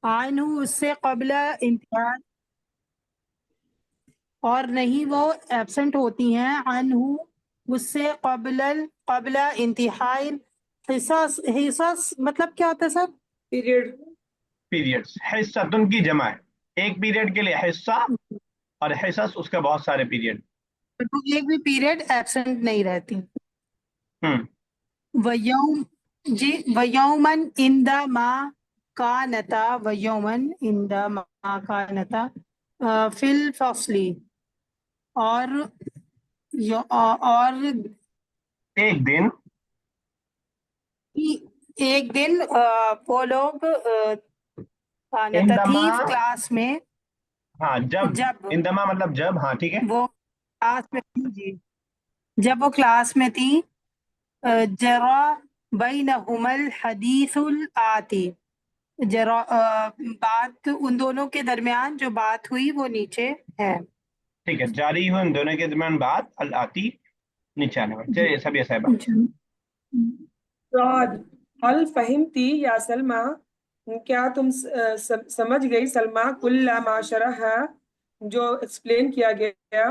عنہ اس سے قبل انتہائی، اور نہیں وہ ایبسنٹ ہوتی ہیں عنہ اس سے قبل انتہائی حصص، حصص مطلب کیا ہوتا ہے سر؟ پیریڈ. پیریڈس، حصتن کی جمع ہے، ایک پیریڈ کے لیے حصہ، اور حصص اس کے بہت سارے پیریڈ. ایک بھی پیریڈ ایبسنٹ نہیں رہتی. ویوم جی ویومن عندما کانتا، ویومن عندما کانتا فی الفصل، اور ایک دن ایک دن وہ لوگ کانتا تھی اندما، کلاس میں، ہاں جب اندما مطلب جب، ہاں ٹھیک ہے. وہ کلاس میں تھی، جی جب وہ کلاس میں تھی، جرا بینہما الحدیث الآتی، جرا بات ان دونوں کے درمیان جو بات ہوئی وہ نیچے ہے. ٹھیک ہے، جاری ہوئے ان دونوں کے درمیان بات الآتی، نیچے آنے والی. چلیے سب یہ صاحبہ. God. هل فهمتی یا سلمہ، کیا تم سمجھ گئی سلمہ، کل ما شرح، جو ایکسپلین کیا گیا،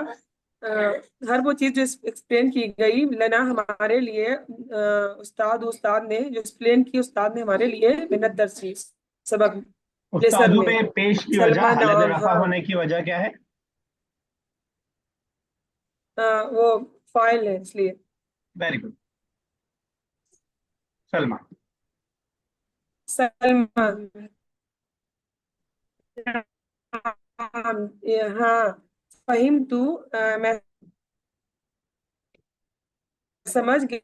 ہر وہ چیز جو ایکسپلین کی گئی، لنا ہمارے لیے، استاد نے جو ایکسپلین کی استاد نے ہمارے لیے، من الدرسی سبق، لیسن استادوں میں. پہ پیش کی وجہ، سلمہ حالت نعم، رفع ہاں ہونے کی وجہ کیا ہے؟ وہ فائل ہے اس لیے. Very good. سلمہ. سلمہ ہاں، فہم تو، میں سمجھ گئی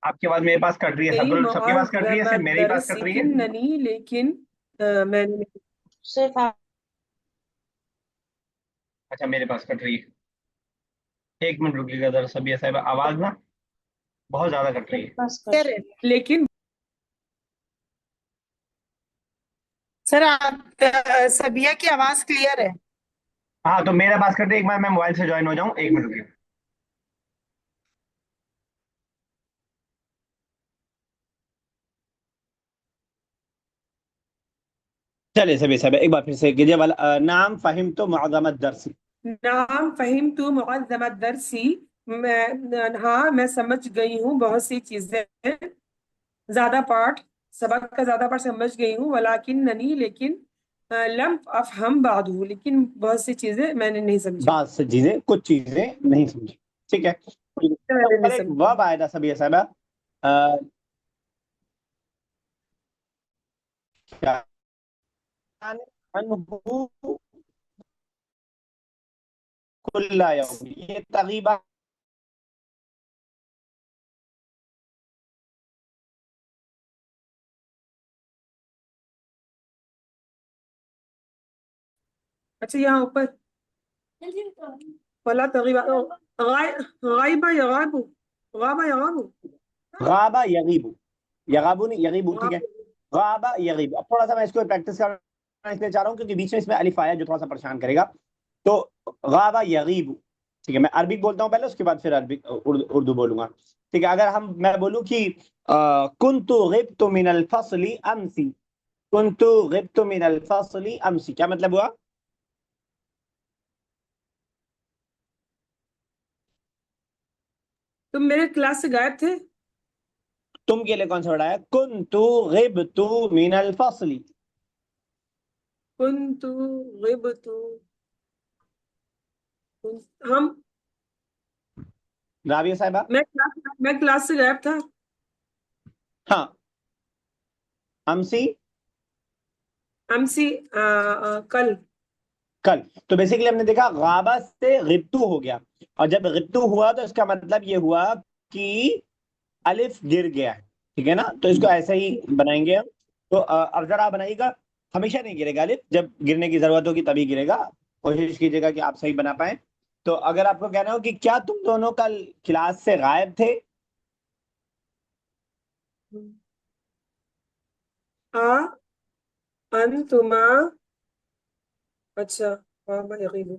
آپ کی آواز میرے پاس کٹ رہی ہے، سب کے پاس کٹ رہی ہے، صرف میرے ہی پاس کٹ رہی ہے. لیکننی، لیکن میں نے صرف آپ اچھا میرے پاس کٹ رہی ہے، ایک منٹ رکیے گا ذرا سبیہ صاحبہ، آواز نا بہت زیادہ کٹ رہی کے ہے. پاس کر رہے ہیں. لیکن سر آپ سبیہ کی آواز کلیئر ہے. ہاں تو میرے پاس کٹ رہی ہے، ایک بار میں موبائل سے جوائن ہو جاؤں، ایک منٹ رکیے. چلیے سبیہ صاحبہ ایک بار پھر سے کیجیے والا. نام فہم تو معظم الدرس. نام فہم تو معظم الدرسی، ہاں میں سمجھ گئی ہوں بہت سی چیزیں، زیادہ پارٹ، سبق کا زیادہ پارٹ سمجھ گئی ہوں، ولیکننی، لیکن لم افہم بعضہ، لیکن بہت سی چیزیں میں نے نہیں سمجھی. بعض سے چیزیں، کچھ چیزیں نہیں سمجھی. ٹھیک ہے. میں نے نہیں اوپر ایک سمجھی. ورب آیا تھا سبیہ صاحبہ، کیا عنہ کل یوم، یہ تقریبا اچھا یہاں اوپر ولا تغیبہ، غائبہ یا غائب، غابہ یا غاب، غابہ یغیب، یغابو نہیں یغیبو، ٹھیک ہے. غابہ یغیب. اب تھوڑا سا میں اس کو پریکٹس کرنا اس لیے چاہ رہا ہوں کیونکہ بیچ میں اس میں الف آیا جو تھوڑا سا پریشان کرے گا. تو غابہ یغیب، ٹھیک ہے. میں عربک بولتا ہوں پہلے، اس کے بعد پھر عربک اردو بولوں گا. ٹھیک ہے. اگر میں بولوں کہ کنت غبت من الفصل امسی، کنت غبت من الفصل امسی، کیا مطلب ہوا؟ تم میرے کلاس سے غائب تھے. تم کے لیے کون سا ورڈ ہے؟ کنت غبت من الفصل. کنت غبت، ہم، رابعہ صاحبہ. میں کلاس سے غائب تھا. ہاں. امسی امسی، کل. کل. تو بیسیکلی ہم نے دیکھا غابہ سے غبتو ہو گیا، اور جب غبتو ہوا تو اس کا مطلب یہ ہوا کہ الف گر گیا ہے. ٹھیک ہے نا. تو اس کو ایسے ہی بنائیں گے ہم. تو اب ذرا آپ بنائیے گا، ہمیشہ نہیں گرے گا الف، جب گرنے کی ضرورت ہوگی تبھی گرے گا. کوشش کیجیے گا کہ آپ صحیح بنا پائیں. تو اگر آپ کو کہنا ہو کہ کیا تم دونوں کل کلاس سے غائب تھے، انتما، اچھا غاب یغیب،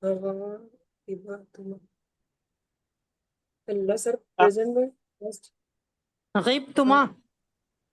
غائبتما، اللہ سر پریزنٹ میں غبتما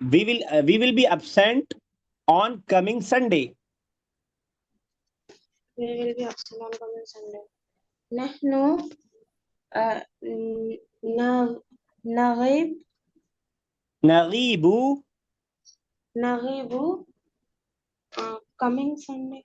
we will be absent on coming Sunday. We will be absent on coming Sunday. نحن نغيب نغيب coming Sunday.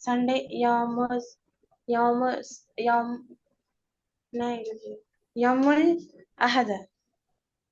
Sunday يوم الأحد.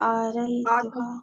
أريتها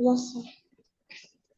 Yes sir.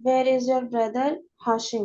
Where is your brother Hashim?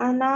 أنا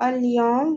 اليوم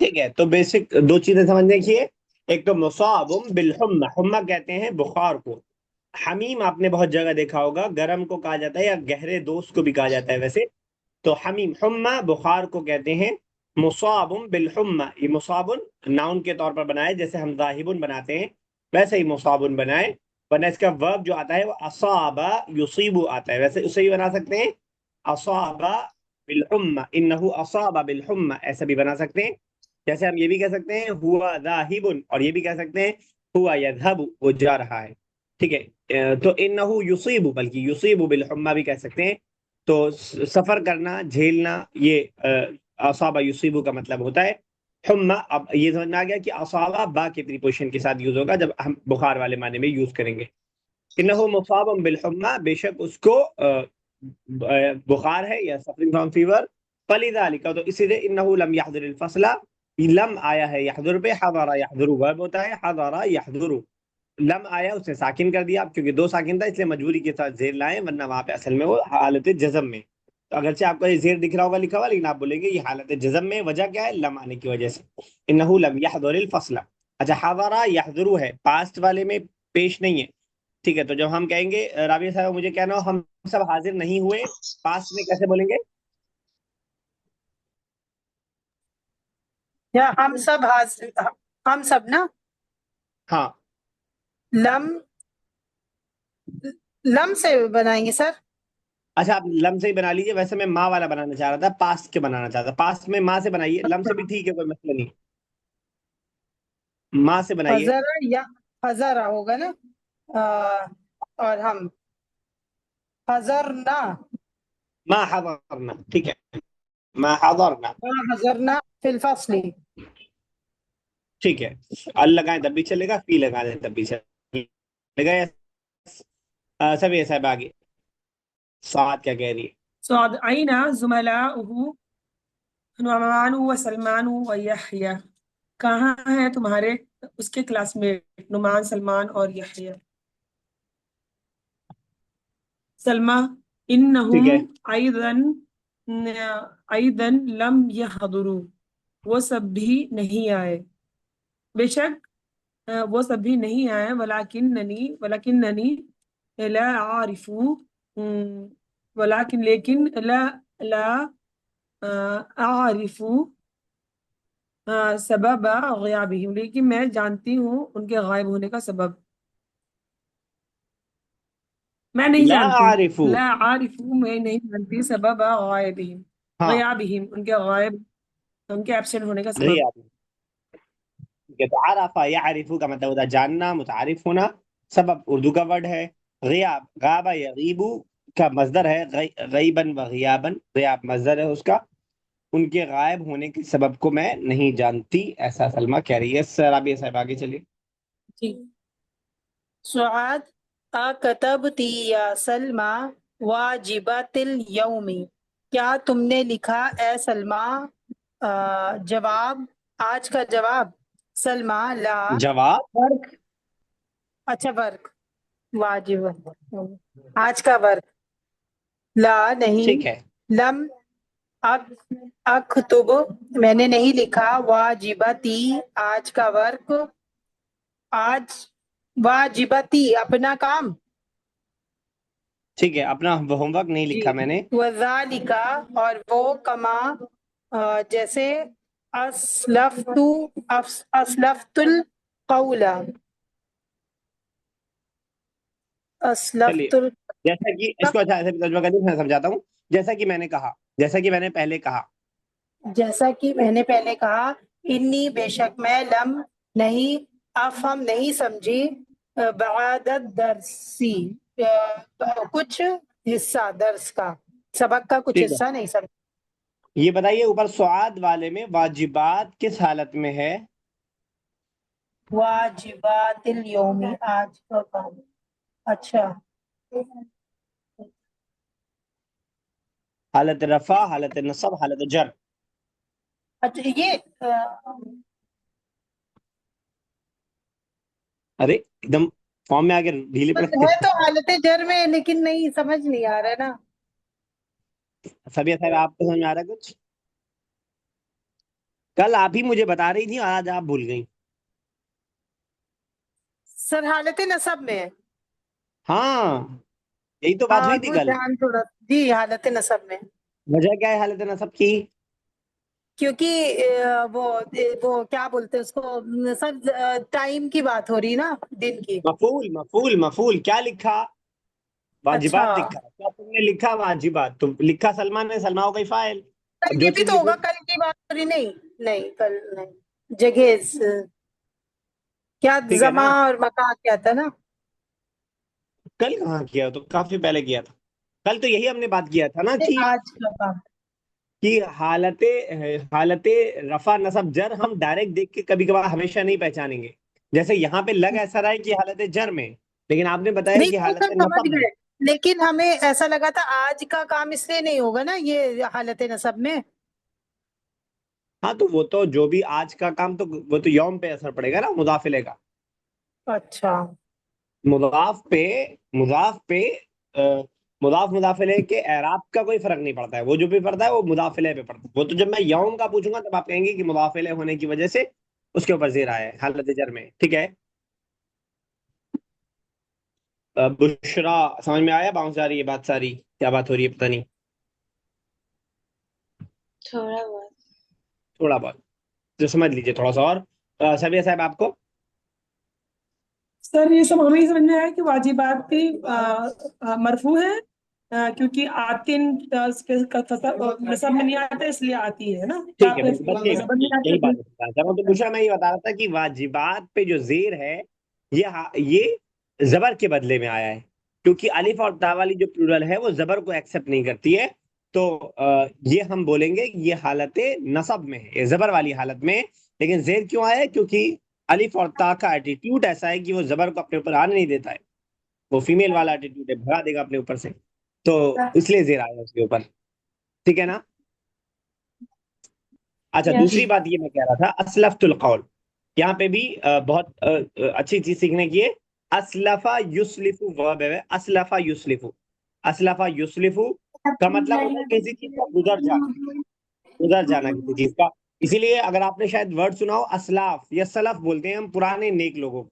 ٹھیک ہے، تو بیسک دو چیزیں سمجھنے کی ہے. ایک تو مصاب بالحمہ، حمہ کہتے ہیں بخار کو. حمیم آپ نے بہت جگہ دیکھا ہوگا، گرم کو کہا جاتا ہے یا گہرے دوست کو بھی کہا جاتا ہے ویسے. تو حمیم حمہ بخار کو کہتے ہیں. مصاب بالحمہ، یہ مصاب ناؤن کے طور پر بنائے، جیسے ہم ذاہب بناتے ہیں ویسے ہی مصاب بنائے. ورنہ اس کا ورب جو آتا ہے وہ اصاب یصیب آتا ہے، ویسے اسے بھی بنا سکتے ہیں اصاب بالحمہ، انہ اصاب بالحمہ، ایسا بھی بنا سکتے ہیں. جیسے ہم یہ بھی کہہ سکتے ہیں ہوا ذاہب، اور یہ بھی کہہ سکتے ہیں ہوا یذهب، وہ جا رہا ہے. ٹھیک ہے، تو انہ یصیب، بلکہ یصیب بالحمہ بھی کہہ سکتے ہیں. تو سفر کرنا، جھیلنا، یہ اصاب یصیب کا مطلب ہوتا ہے. حمہ، اب یہ سمجھ میں آ گیا کہ اصابہ با کے پریپوزیشن کے ساتھ یوز ہوگا جب ہم بخار والے معنی میں یوز کریں گے. انہو مصاب بالحمہ، بے شک اس کو بخار ہے یا سفرنگ فرام فیور. فلذالک، تو اسی لیے انہو لم یحضر الفصل، لم آیا ہے یحضر پہ، حضر یحضر ورب ہوتا ہے، حضر یحضر. لم آیا اس نے ساکن کر دیا، اب کیونکہ دو ساکن تھا اس لیے مجبوری کے ساتھ زیر لائے، ورنہ وہاں پہ اصل میں وہ حالت جزم میں. تو اگرچہ آپ کو یہ زیر دکھ رہا ہوگا لکھا ہوا، لیکن آپ بولیں گے یہ حالت جزم میں. وجہ کیا ہے؟ لم آنے کی وجہ سے. انہو لم یحضر الفصل. اچھا، حضر یحضر ہے، پاسٹ والے میں پیش نہیں ہے. ٹھیک ہے، تو جب ہم کہیں گے رابعہ صاحب مجھے کہنا ہو ہم سب حاضر نہیں ہوئے، پاسٹ میں کیسے بولیں گے؟ یا ہم سب حاضر، ہم سب نا. ہاں، لم، لم سے بنائیں گے سر. اچھا آپ لم سے ہی بنا لیجیے، ویسے میں ماں والا بنانا چاہ رہا تھا، پاسٹ کے بنانا چاہتا تھا. پاسٹ میں ماں سے بنائیے، لم سے بھی ٹھیک ہے، کوئی مسئلہ نہیں، ماں سے بنائیے. حضر یا حضر ہوگا نا. اور ہم حضرنا، ما حضرنا، ٹھیک ہے، ما حضرنا. حضرنا فی الفصل. ٹھیک ہے، ال لگائیں تب بھی چلے گا، فی لگا دیں تب بھی چلے گا. سبھی صاحب آگے سعاد کیا کہہ رہی ہے؟ سعد أين زملاؤه نعمان وسلمان ويحيى؟ کہاں ہیں تمہارے اس کے کلاس میٹ نعمان، سلمان اور یحییٰ؟ سلمہ ٹھیک ہے، انہم ایضا لم یحضروا، وہ سب بھی نہیں آئے، بے شک وہ سب بھی نہیں آئے. ولکننی لا اعرف، ولیکن لا اعرف سبب غیابہم، لیکن میں جانتی ہوں ان کے غائب ہونے کا سبب. میں نہیں لا جانتی، اعرف، لا عارف، میں نہیں جانتی سبب غائبہم، ہاں غیابہم ان کے غائب، ان کے ایبسنٹ ہونے کا سبب. غیاب. ٹھیک ہے، تو عرف یعرف کا مطلب ہوتا ہے جاننا، متعارف ہونا. سبب اردو کا ورڈ ہے. غیاب، غابہ یغیب کا مصدر ہے، غیباً و غیاباً، غیاب مصدر ہے اس کا. ان کے غائب ہونے کے سبب کو میں نہیں جانتی، ایسا سلمہ کہہ رہی ہے. رابعہ صاحب آگے چلیے. جی. سعاد اکتبتی یا سلمى واجبات اليوم، کیا تم نے لکھا اے سلمى جواب، آج کا جواب؟ سلمى لا. جواب، ورک، اچھا ورک، واجب، آج کا ورک. لا نہیں. ٹھیک ہے، لم اکتب، میں نے نہیں لکھا. واجبتی، آج کا ورک. آج واجبتی، اپنا کام. ٹھیک ہے، اپنا ہوم ورک نہیں جی. لکھا میں نے. وذالک، اور وہ کما، جیسے اسلفت، اسلفت القول، چلیے، اسلفت جیسا کہ اس کو اچھا ایسے بھی ترجمہ کر دیں، میں سمجھاتا ہوں. جیسا کہ میں نے کہا، جیسا کہ میں نے پہلے کہا. جیسا کہ میں نے پہلے کہا. انی، بے شک میں، لم نہیں، افہم نہیں سمجھی، بعادت درسی، کچھ حصہ درس کا، سبق کا کچھ ٹھیک ہے، حصہ نہیں سمجھی. یہ بتائیے اوپر سعاد والے میں واجبات کس حالت میں ہے؟ واجبات اليوم، آج کا کام. اچھا. حالت رفع، حالت نصب، حالت جر. اچھا یہ ارے ایک دم فارم میں آ کے ڈھیلے پڑتے ہے ہیں. تو حالت جر میں، لیکن نہیں سمجھ نہیں آ رہا ہے نا. سبیہ صاحب آپ کو سمجھ میں آ رہا ہے کچھ؟ کل آپ ہی مجھے بتا رہی تھی اور آج آپ بھول گئی. سر حالت نصب میں ہے. ہاں یہی تو بات ہاں ہوئی تھی وہ کل. دھیان تھوڑا جی حالت نصب میں. وجہ کیا ہے حالت نصب کی؟ کیونکہ وہ کیا بولتے ہیں اس کو سر ٹائم کی بات ہو رہی ہے نا دن کی. مفعول کیا لکھا؟ واجبات اچھا لکھا. کیا تم نے لکھا واجبات؟ تم لکھا سلمان نے، سلمان کا فاعل. اب جو یہ بھی چیز تو لکھو ہوگا کل کی بات ہو رہی. نہیں نہیں کل نہیں. جگہ کیا ٹھیک ہے نا. زماں اور مکان کیا تھا نا. کل کہاں کیا؟ تو کافی پہلے کیا تھا. کل تو یہی ہم نے بات کیا تھا نا کہ آج کا کام. حالت رفع نصب جر ہم ڈائریکٹ دیکھ کے کبھی کبھار ہمیشہ نہیں پہچانیں گے. جیسے یہاں پہ لگ ایسا رہا ہے کہ حالت جر میں، لیکن آپ نے بتایا نہیں کہ وہ حالت سر سمجھ نصب میں. گئے. لیکن ہمیں ایسا لگا تھا آج کا کام اس لیے نہیں ہوگا نا یہ حالت نصب میں. ہاں تو وہ تو جو بھی آج کا کام تو وہ تو یوم پہ اثر پڑے گا نا، مضافلے کا. اچھا مضاف مضافلے کے اعراب کا کوئی فرق نہیں پڑتا ہے. وہ جو بھی پڑتا ہے وہ مضافلے پہ پڑتا ہے. وہ تو جب میں یوم کا پوچھوں گا تب آپ کہیں گے کہ مضافلے ہونے کی وجہ سے اس کے اوپر زیر آیا ہے حالت جر میں. ٹھیک ہے. بشرا سمجھ میں آیا؟ باؤنس آ رہی ہے بات ساری؟ کیا بات ہو رہی ہے پتہ نہیں. تھوڑا بہت. تھوڑا بہت جو سمجھ لیجیے تھوڑا سا. اور سبیہ صاحب آپ کو؟ سر یہ سب ہمیں ہی سمجھ میں آیا کہ واجبات بھی مرفوع ہے کیونکہ آتن نصب میں نہیں آتا اس لیے آتی ہے نا. ٹھیک ہے بس زبر نہیں آتی یہی اس لیے. بات بتا رہا ہوں. تو بشرا میں یہ بتا رہا تھا کہ واجبات پہ جو زیر ہے یہ زبر کے بدلے میں آیا ہے، کیونکہ الف اور تا والی جو پلورل ہے وہ زبر کو ایکسپٹ نہیں کرتی ہے. تو یہ ہم بولیں گے یہ حالت نصب میں ہے، یہ زبر والی حالت میں. لیکن زیر کیوں آیا ہے؟ کیونکہ الف اور تا کا ایٹیٹیوڈ ایسا ہے کہ وہ زبر کو اپنے اوپر آنے نہیں دیتا ہے. وہ فیمیل والا ایٹیٹیوڈ ہے، بھگا دے گا اپنے اوپر سے. تو اس لیے زیر آیا اس کے اوپر. ٹھیک ہے نا. اچھا یس. دوسری بات یہ میں کہہ رہا تھا اسلفت القول. یہاں پہ بھی بہت اچھی چیز سیکھنے کی ہے. اسلفا یسلفو ورب ہے. اسلفا یسلفو، اسلفا یسلفو کا مطلب ہوتا ہے کسی چیز کا گزر جانا، گزر جانا کسی چیز کا. اسی لیے اگر آپ نے شاید ورڈ سنا ہو اسلاف یا سلف بولتے ہیں ہم پرانے نیک لوگوں کو.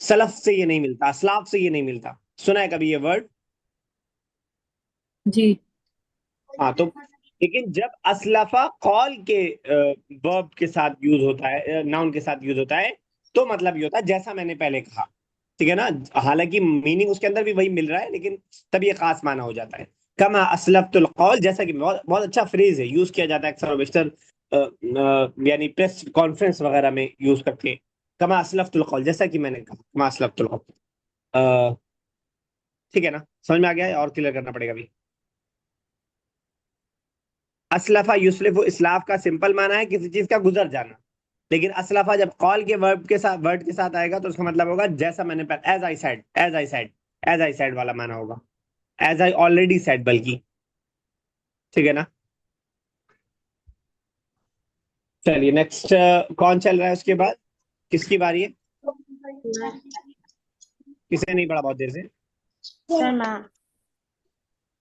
سلف سے یہ نہیں ملتا، اسلاف سے یہ نہیں ملتا. سنا ہے کبھی یہ ورڈ؟ جی ہاں تو لیکن جب اسلفا قول کے ورب کے ساتھ یوز ہوتا ہے، ناؤن کے ساتھ یوز ہوتا ہے، تو مطلب یہ ہوتا ہے جیسا میں نے پہلے کہا. ٹھیک ہے نا. حالانکہ میننگ اس کے اندر بھی وہی مل رہا ہے لیکن تب یہ خاص معنی ہو جاتا ہے. کما اسلفت القول، جیسا کہ بہت اچھا فریز ہے، یوز کیا جاتا ہے اکثر و بیشتر یعنی پریس کانفرنس وغیرہ میں یوز کرتے ہیں. کما اسلفت القول، جیسا کہ میں نے کہا کما اسلفت القول. ٹھیک ہے نا. سمجھ میں آ گیا ہے اور کلیئر کرنا پڑے گا بھی؟ اسلفا یسلف اسلاف کا سمپل معنی ہے کسی چیز کا گزر جانا. لیکن اسلفا جب قول کے ورڈ کے ساتھ آئے گا تو اس کا مطلب ہوگا جیسا میں نے as I said, as I said, as I said والا معنی ہوگا. ایز آئی آلریڈی سیڈ بلکہ. ٹھیک ہے نا. چلیے نیکسٹ کون چل رہا ہے اس کے بعد؟ کس کی باری ہے؟ کسی نے نہیں پڑھا بہت دیر سے؟ سر ماں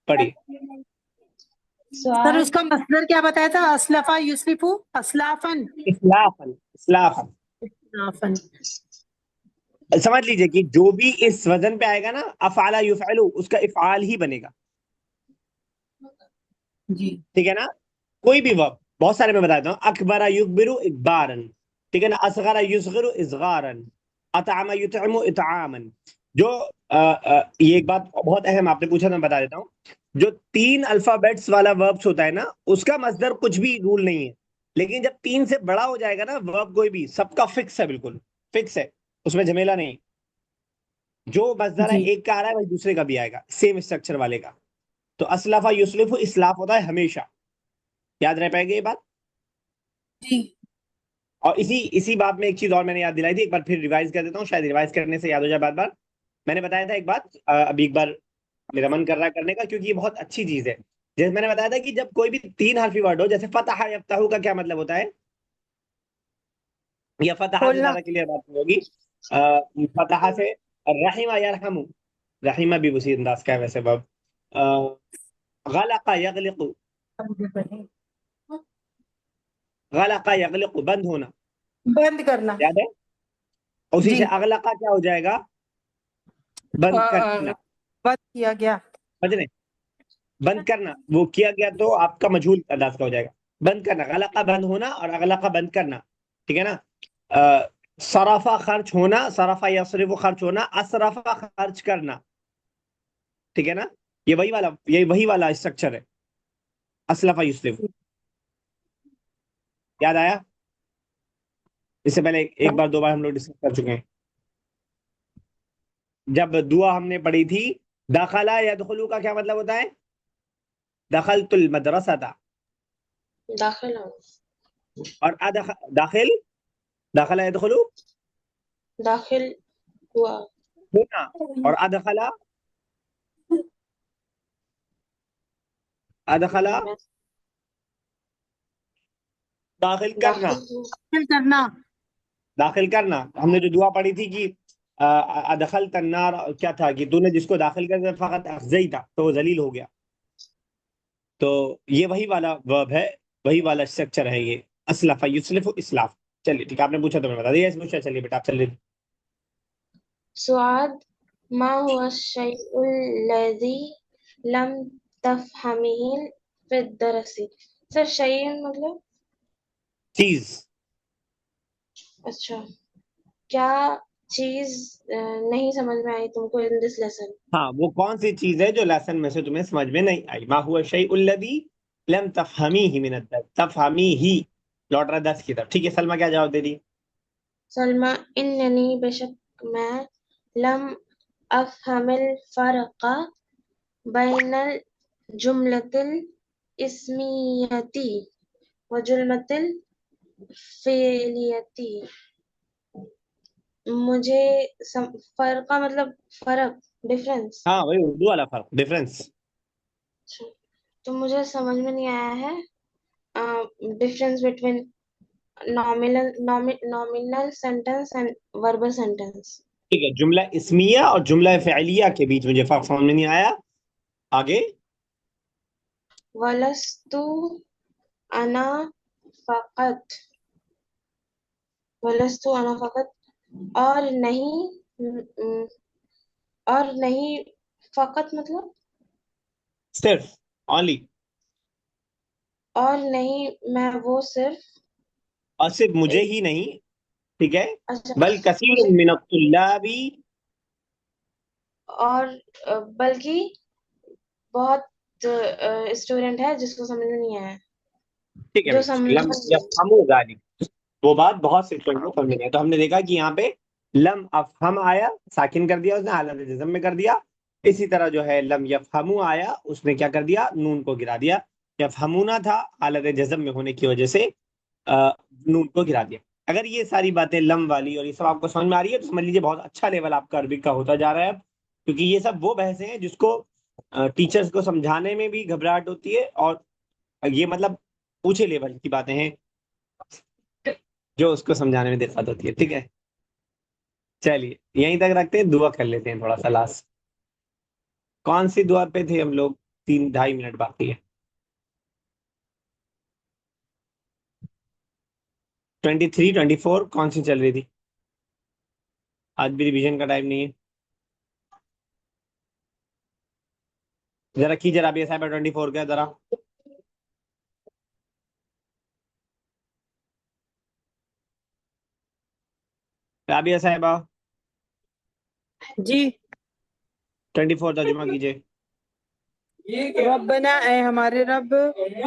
پڑھیے. سر سوال. اس کا مصدر کیا بتایا تھا؟ اسلفا یسلفو اسلافن. اسلافن، اسلافن. اسلافن. سمجھ لیجئے کہ جو بھی اس وزن پہ آئے گا نا افعل یفعلو، اس کا افعال ہی بنے گا. جی ٹھیک ہے نا. کوئی بھی وقت، بہت سارے میں بتا دیتا ہوں. اکبر یکبر اکبارن، ٹھیک ہے نا. اصغر یصغر اصغارن، اطعم یطعم اطعاما. جو یہ ایک بات بہت اہم آپ نے پوچھا تو میں بتا دیتا ہوں. جو 3 الفابیٹس والا وربس ہوتا ہے نا اس کا مصدر کچھ بھی رول نہیں ہے. لیکن جب 3 سے بڑا ہو جائے گا نا ورب کوئی بھی، سب کا فکس ہے، بالکل فکس ہے، اس میں جھمیلا نہیں. جو مصدر ہے جی ایک کا آ رہا ہے وہی دوسرے کا بھی آئے گا، سیم اسٹرکچر والے کا. تو اسلفا یسلف اسلاف ہوتا ہے ہمیشہ. یاد رہ پائے گی یہ بات؟ جی اور اسی بات میں ایک چیز اور میں نے یاد دلائی تھی، ایک بار پھر ریوائز کر دیتا ہوں، شاید ریوائز کرنے سے یاد ہو جائے بار بار. میں نے بتایا تھا ایک بات، ابھی ایک بار میرا من کر رہا ہے کرنے کا کیونکہ یہ بہت اچھی چیز ہے. جیسے میں نے بتایا تھا کہ جب کوئی بھی 3 حرفی ورڈ ہو، جیسے فتح یفتح کا کیا مطلب ہوتا ہے؟ یا فتح سے کھولنا. زیادہ کلیئر بات ہوگی. فتح سے رحم یرحم، رحمہ بھی اسی انداز کا ہے ویسے باب. غلق یغلق، غلق یغلق بند ہونا، بند کرنا. یاد ہے؟ اسی جی. سے اغلقہ کیا ہو جائے گا؟ بند کرنا. بند کیا گیا. سمجھ رہے ہیں؟ بند کرنا وہ کیا گیا تو آپ کا مجہول انداز کا ہو جائے گا. بند کرنا، غلقہ بند ہونا اور اغلقہ بند کرنا، ٹھیک ہے نا. صرفہ خرچ ہونا، صرفہ یصرف خرچ ہونا، اسرفہ خرچ کرنا، ٹھیک ہے نا. یہ وہی والا اسٹرکچر ہے، اسلفہ یسلف. یاد آیا؟ اس سے پہلے ایک بار دو بار ہم لوگ ڈسکس کر چکے ہیں. جب دعا ہم نے پڑھی تھی داخلہ یدخلو کا کیا مطلب ہوتا ہے؟ دخلت المدرسہ تھا. داخل اور داخلہ یدخلو داخل ہوا. ہونا، اور ادخلہ داخل کرنا. داخل کرنا. داخل کرنا. ہم نے جو دعا پڑھی تھی کہ ادخلت النار، کیا تھا کہ تو نے جس کو داخل کر دیا فقط اخزیتا، تو وہ ذلیل ہو گیا. تو یہ وہی والا ورب ہے، وہی والا اسٹرکچر ہے یہ، اسلف یسلف اسلاف. چلیے ٹھیک ہے، آپ نے پوچھا تو میں بتا دیا. پوچھا، چلیے بیٹا آپ چلیے. سعاد ما هو الشيء الذي لم تفهمه في الدرس. سر شيء مطلب چیز. اچھا، کیا چیز نہیں سمجھ میں آئی تم کو in this lesson. ہاں، وہ کون سی چیز ہے جو لیسن میں سے تمہیں سمجھ میں نہیں آئی؟ ما هو الشیء الذی لم تفہمیہ من الدرس، تفہمیہ لوٹ رہا 10 کی طرف. ٹھیک ہے، سلمہ کیا جواب دے دی؟ سلمہ اننی بے شک میں لم افہم الفرق بین الجملۃ الاسمیتی وجملۃ الفعلیتی. مجھے فرقہ مطلب فرق، ڈفرنس. ہاں وہی اردو والا فرق، ڈفرنس. تو مجھے سمجھ میں نہیں آیا ہے difference between nominal sentence and verbal sentence. ٹھیک ہے، جملہ اسمیہ اور جملہ فعلیہ کے بیچ مجھے فرق سمجھ میں نہیں آیا. آگے وَلَسْتُ أَنَا فقط، وَلَسْتُ أَنَا فقط، اور نہیں فقط مطلب صرف، only. اور نہیں میں وہ صرف، اور صرف مجھے ہی نہیں، ٹھیک ہے، اچھا بل کثیر مجھے، من الطلاب، اور بلکہ بہت اسٹوڈنٹ ہے جس کو سمجھ میں نہیں آیا، ٹھیک ہے جو بیٹا، سمجھ لم یفہموا ذالک، وہ بات بہت سے لوگوں کو سمجھ نہیں آئی. تو ہم نے دیکھا کہ یہاں پہ لم افہم آیا، ساکن کر دیا اس نے، حالت جزم میں کر دیا. اسی طرح جو ہے لم یفہموا آیا، اس نے کیا کر دیا؟ نون کو گرا دیا. یفہمونا تھا، حالت جزم میں ہونے کی وجہ سے نون کو گرا دیا. اگر یہ ساری باتیں لم والی اور یہ سب آپ کو سمجھ میں آ رہی ہے تو سمجھ لیجیے بہت اچھا لیول آپ کا عربک کا ہوتا جا رہا ہے اب. کیونکہ یہ سب وہ بحثیں ہیں جس کو ٹیچرز کو سمجھانے میں بھی گھبراہٹ ہوتی ہے، اور یہ مطلب اونچے لیول کی باتیں ہیں جو اس کو سمجھانے میں دقت ہوتی ہے. ٹھیک ہے، چلیے یہیں تک رکھتے ہیں، دعا کر لیتے ہیں تھوڑا سا لاسٹ. کون سی دعا پہ تھے ہم لوگ؟ 3-2.5 منٹ باقی ہے. 23 24 کون سی چل رہی تھی؟ آج بھی ریویژن کا ٹائم نہیں ہے. ذرا کیجیے رابعہ صاحبہ 24 کا ذرا. رابعہ صاحبہ جی. 24 ترجمہ کیجیے. ربنا، اے ہمارے رب،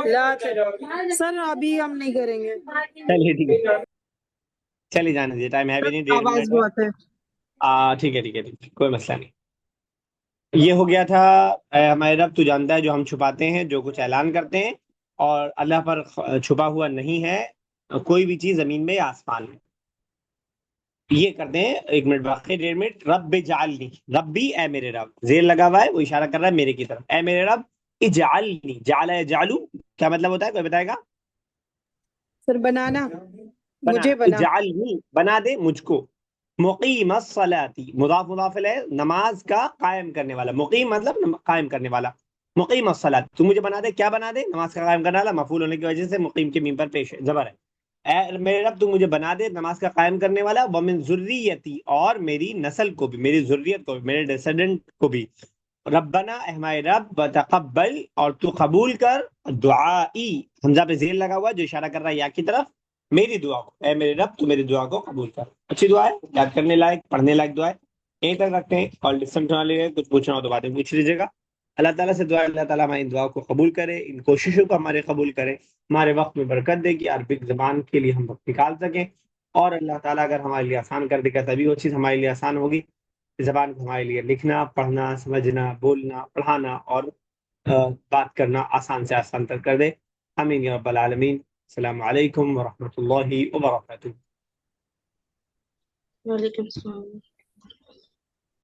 لا سر ابھی ہم نہیں کریں گے. چلیے ٹھیک ہے، چلیے جانے دیجیے، ٹائم ہے بھی نہیں، 1.5 آواز منٹ ہے. بہت ہے. ٹھیک ہے ٹھیک ہے ٹھیک ہے، کوئی مسئلہ نہیں. یہ ہو گیا تھا اے ہمارے رب تو جانتا ہے جو ہم چھپاتے ہیں، جو کچھ اعلان کرتے ہیں، اور اللہ پر چھپا ہوا نہیں ہے کوئی بھی چیز زمین میں یا آسمان میں. یہ کرتے ہیں 1 منٹ باقی، 1.5 منٹ. رب اجعلنی، ربی اے میرے رب، زیر لگا ہوا ہے، وہ اشارہ کر رہا ہے میرے کی طرف. اے میرے رب اجعلنی، جعل یجعلو کیا مطلب ہوتا ہے؟ کوئی بتائے گا؟ سر بنانا، بنانا. مجھے بنا. اجعلنی بنا دے مجھ کو. مقیم الصلاۃ، مضاف مضاف الیہ، نماز کا قائم کرنے والا. مقیم مطلب قائم کرنے والا. مقیم الصلاۃ، تو مجھے بنا دے، کیا بنا دے؟ نماز کا قائم کرنے والا. مفعول ہونے کی وجہ سے مقیم کے میم پر پیش ہے، زبر ہے. اے میرے رب تو مجھے بنا دے نماز کا قائم کرنے والا، ومن ذریتی، اور میری نسل کو بھی، میری ذریت کو بھی، میرے ڈیسینڈنٹ کو بھی، ربنا اے ہمارے رب، وتقبل، اور تو قبول کر، دعائی، حمزہ پہ زیر لگا ہوا ہے جو اشارہ کر رہا ہے یا کی طرف، میری دعا کو، اے میرے رب تو میری دعا کو قبول کر۔ اچھی دعا ہے، یاد کرنے لائق، پڑھنے لائق دعا ہے۔ ایک تک رکھتے ہیں اور ڈسٹنٹ والے ہیں، کچھ پوچھنا ہو تو باتیں پوچھ لیجیے گا۔ اللہ تعالیٰ سے دعا ہے اللہ تعالیٰ ہماری ان دعا کو قبول کرے، ان کوششوں کو ہمارے قبول کرے، ہمارے وقت میں برکت دے کہ عربک زبان کے لیے ہم وقت نکال سکیں، اور اللہ تعالیٰ اگر ہمارے لیے آسان کر دے گا تبھی وہ چیز ہمارے لیے آسان ہوگی، اس زبان کو ہمارے لیے لکھنا، پڑھنا، سمجھنا، بولنا، پڑھانا اور بات کرنا آسان سے آسان تر کر دے۔ آمین یا رب العالمین۔ السلام علیکم ورحمۃ اللہ وبرکاتہ۔ وعلیکم السلام۔